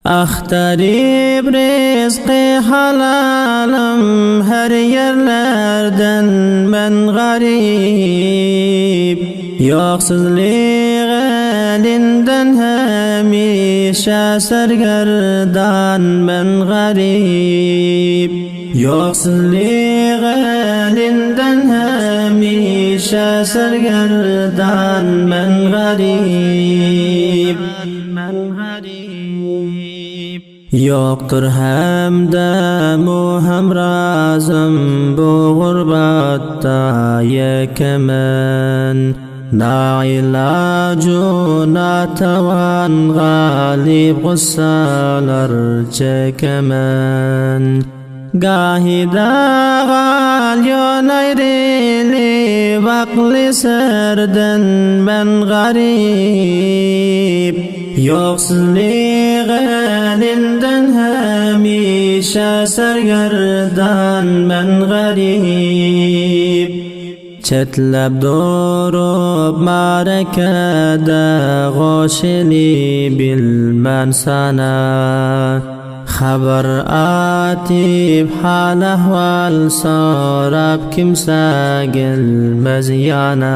Axtarib rizqi halalim her yerlerden ben garip. Yoksuzluq elinden hemişe sergerdan ben garip. Yoksuzluq elinden hemişe sergerdan ben garip. Yoktur hemde muhamrazım bu gurbatta yekemen. Nailacuna tavan galip gussalar çekemen. Gahida galyon ayrili vakli serden ben garip. Yoksuzluq elinden hemişe sergerdan ben garip. Çetlep durup marekede goşili bilmen sana. Haber atip hal ahval sorab kimse gelmez yana.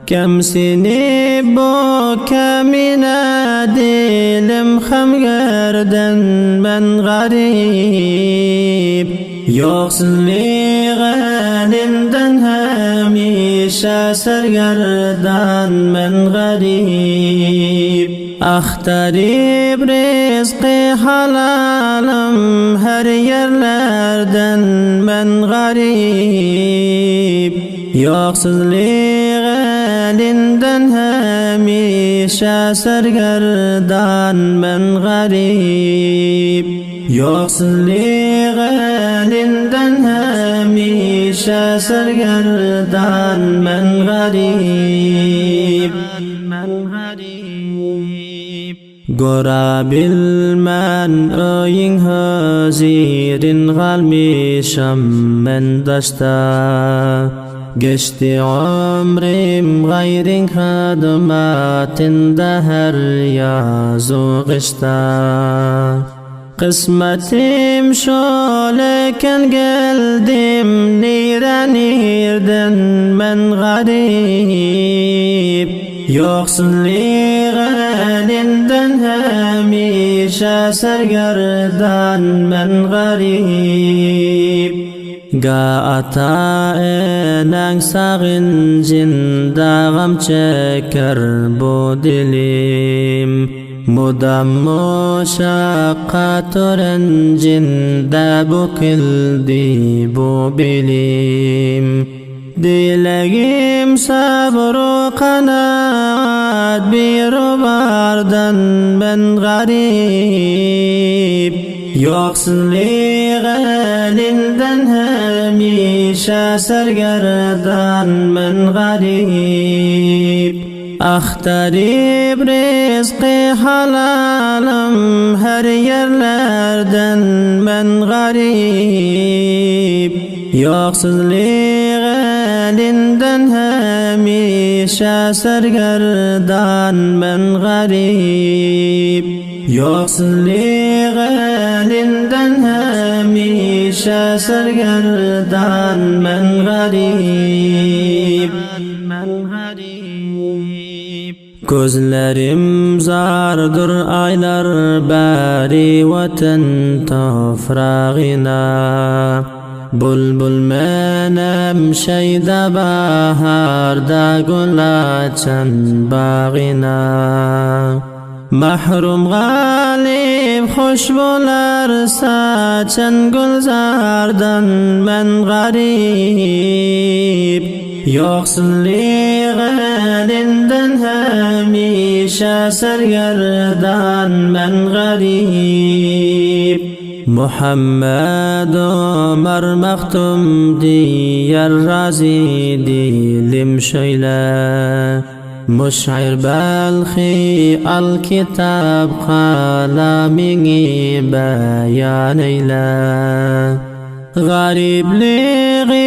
Kemsini bu kemine dilim hamgerden ben garip. Yoksuzluq elinden hemişe sergerdan ben garip. Axtarib rizqi halalim her yerlerden ben garip. Yoksuzluq elinden hemişe sergerdan ben garip. Yoksuzluq elinden hemişe sergerdan ben garip. Gora bilmen öyin hazirin galmişam men daşta. Geçti ömrim gayrin hıdmatinde her yazu kışta. Kısmetim şoleken geldim nirenirden ben garip. Yoksuzluq elinden hemişe sergerdan ben garip. Ga ata enang sagincinde gam çeker bu dilim. Mudam muşakkat öğrencinde büküldü bu bilim. Dileğim sabru kanaat bir bardan ben garip. Yoksuzluq elinden hemişe sergerdan ben garip. Axtarib rizqi halalim her yerlerden ben garip. Yoksuzluq elinden hemişe sergerdan ben garip. Yoksuzluq elinden hemişe sergerdan ben garip. Gözlerim zardır aylar bari vatan toprağına. Bulbul menem şeyda baharda gül açan bağına. Mahrum galip hoş bular saçan gülzardan ben garip. Yoksuzluq elinden hemişe sergerdan ben garip. Muhammed Ömer Maktum diyer razi dilim şöyle. Muş'ir belki al kitap kalemini beyan eyle. Garibliğin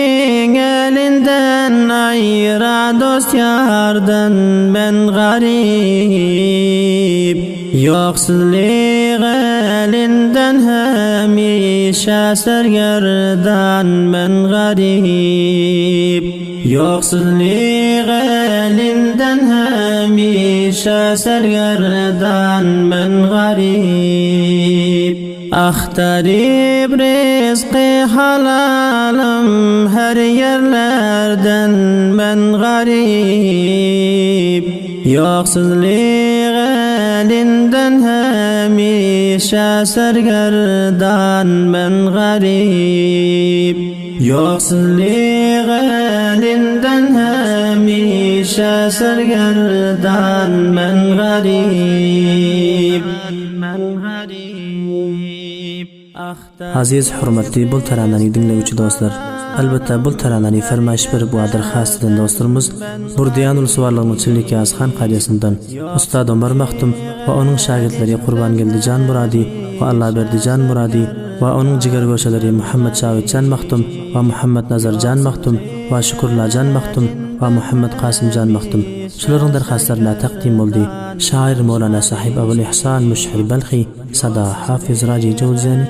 elinden ayıra dost yardan ben garip. yo'qsizlik elinden hamisha sergardan men g'arib. Yo'qsizlik elinden hamisha sergardan men g'arib. Axtarib rizqi halalim her yerlerden men g'arib. Yo'qsizlik elinden hamisha sergardan men g'arib. Yo'qsizlik elinden hamisha sergardan men g'arib. Aziz hurmatli bu taranani dinləyuchi do'stlar, albatta bu taranani farmoyish berib vadir xastidan do'stlarimiz Burdiyan Ulusuvarlığının Çillik Yazxan qaryasından Ustad Ömer Maxtum ve onun şagirdleri Qurban Geldican Muradi ve Allah Berdican Muradi ve onun jigar go'shalari Muhammad Shavitjan Maxtum ve Muhammad Nazarjan Maxtum ve Shukurlajan Maxtum ve Muhammad Qasimjan Maxtum shularning darxastlarına taqdim bo'ldi. Shoir Mevlana Sahib Abul Ihsan Mushhir Balxi Sada Hafiz Raji Jawzani